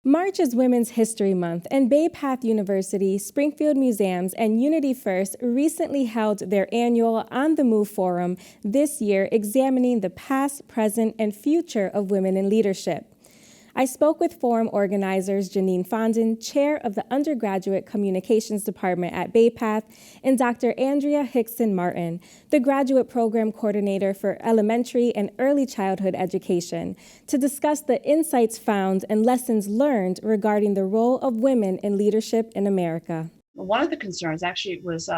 March is Women's History Month, and Bay Path University, Springfield Museums, and Unity First recently held their annual On the Move Forum this year, examining the past, present, and future of women in leadership. I spoke with forum organizers Janine Fondon, chair of the Undergraduate Communications Department at Bay Path, and Dr. Andrea Hickson-Martin, the graduate program coordinator for elementary and early childhood education, to discuss the insights found and lessons learned regarding the role of women in leadership in America. One of the concerns actually was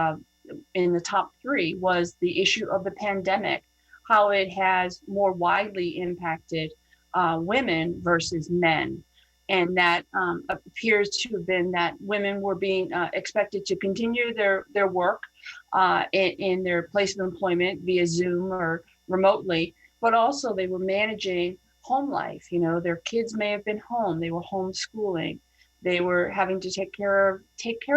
in the top three was the issue of the pandemic, how it has more widely impacted women versus men. And that appears to have been that women were being expected to continue their work in their place of employment via Zoom or remotely, but also they were managing home life. You know, their kids may have been home, they were homeschooling, they were having to take care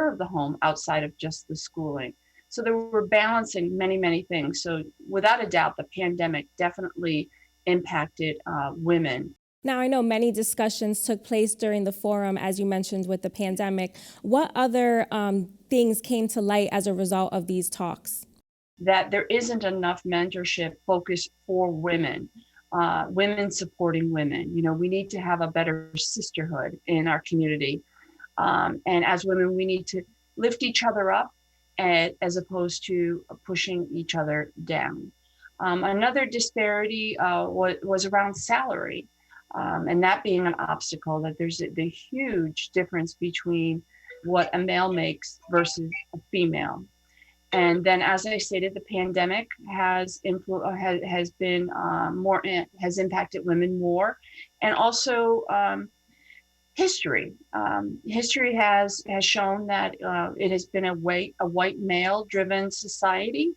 of the home outside of just the schooling. So they were balancing many things. So without a doubt, the pandemic definitely impacted women. Now, I know many discussions took place during the forum, as you mentioned, with the pandemic. What other things came to light as a result of these talks? That there isn't enough mentorship focused for women, women supporting women. You know, we need to have a better sisterhood in our community. And as women, we need to lift each other up as opposed to pushing each other down. Another disparity was around salary, and that being an obstacle, that there's the huge difference between what a male makes versus a female. And then, as I stated, the pandemic has impacted women more, and also history. History has shown that it has been a white male-driven society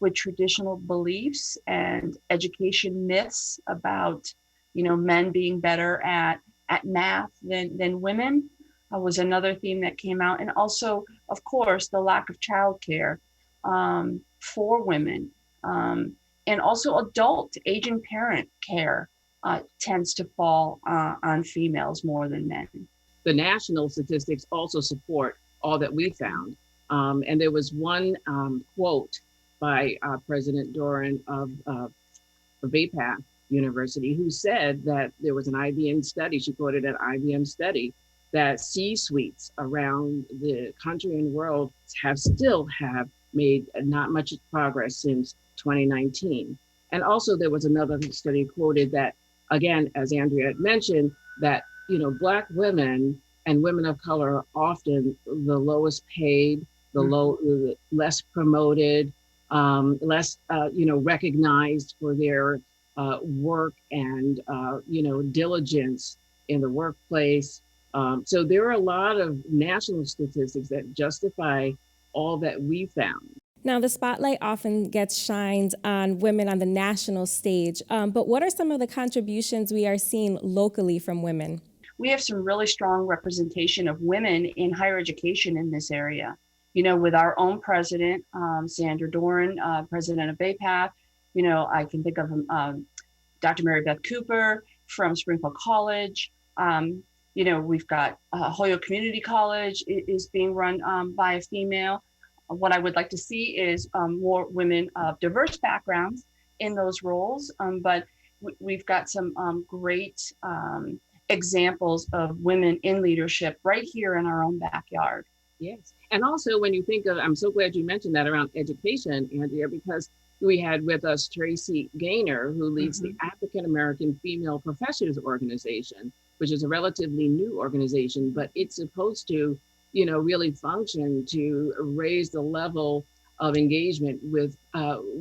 with traditional beliefs and education myths about, you know, men being better at math than women was another theme that came out. And also, of course, the lack of childcare for women, and also adult aging parent care tends to fall on females more than men. The national statistics also support all that we found. And there was one quote by President Doran of Bay Path University, who said that there was an IBM study, she quoted an IBM study, that C-suites around the country and world still have made not much progress since 2019. And also there was another study quoted that, again, as Andrea had mentioned, that, you know, Black women and women of color are often the lowest paid, the less promoted, less, recognized for their work and, diligence in the workplace. So there are a lot of national statistics that justify all that we found. Now, the spotlight often gets shined on women on the national stage, but what are some of the contributions we are seeing locally from women? We have some really strong representation of women in higher education in this area. You know, with our own president, Sandra Doran, president of Bay Path, you know, I can think of Dr. Mary Beth Cooper from Springfield College. We've got Hoyle Community College is being run by a female. What I would like to see is more women of diverse backgrounds in those roles, but we've got some great examples of women in leadership right here in our own backyard. Yes. And also when you think of, I'm so glad you mentioned that around education, Andrea, because we had with us Tracy Gaynor, who leads the African American Female Professors Organization, which is a relatively new organization, but it's supposed to, really function to raise the level of engagement with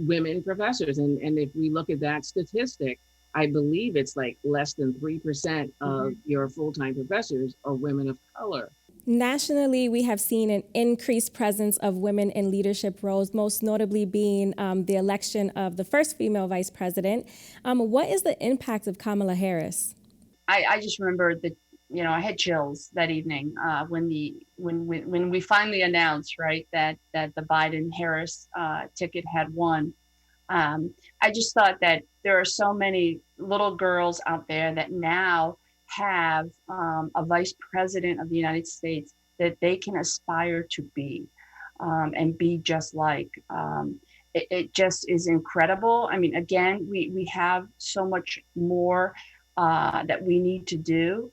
women professors. And if we look at that statistic, I believe it's like less than 3% of your full-time professors are women of color. Nationally, we have seen an increased presence of women in leadership roles, most notably being the election of the first female vice president. What is the impact of Kamala Harris? I just remember that, I had chills that evening when we finally announced, right, that the Biden-Harris ticket had won. I just thought that there are so many little girls out there that now have a vice president of the United States that they can aspire to be and be just like. It just is incredible. I mean, again, we have so much more that we need to do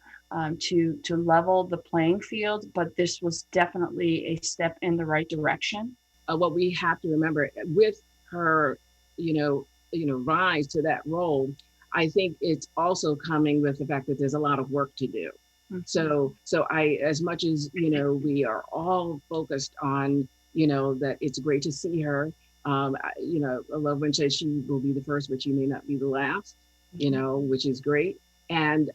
to level the playing field, but this was definitely a step in the right direction. What we have to remember with her, rise to that role, I think it's also coming with the fact that there's a lot of work to do. Mm-hmm. So I, as much as, we are all focused on, that it's great to see her. I love when she says she will be the first, but she may not be the last, which is great. And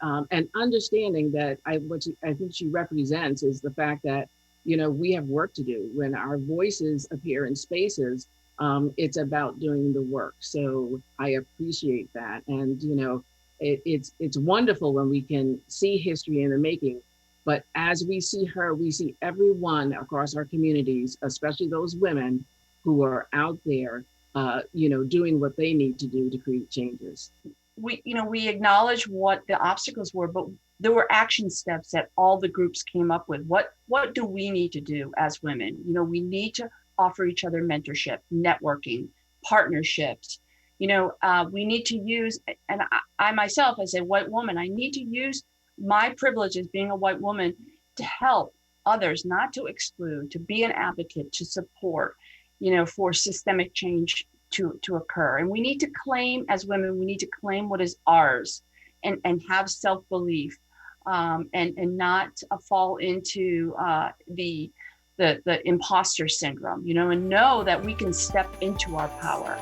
understanding that what I think she represents is the fact that, we have work to do. When our voices appear in spaces, it's about doing the work. So I appreciate that. And, it's wonderful when we can see history in the making. But as we see her, we see everyone across our communities, especially those women who are out there, doing what they need to do to create changes. We acknowledge what the obstacles were, but there were action steps that all the groups came up with. What do we need to do as women? We need to offer each other mentorship, networking, partnerships. We need to use, and I myself, as a white woman, I need to use my privilege as being a white woman to help others, not to exclude, to be an advocate, to support, for systemic change to occur. And we need to claim, as women, we need to claim what is ours and have self-belief and not fall into the imposter syndrome, and know that we can step into our power.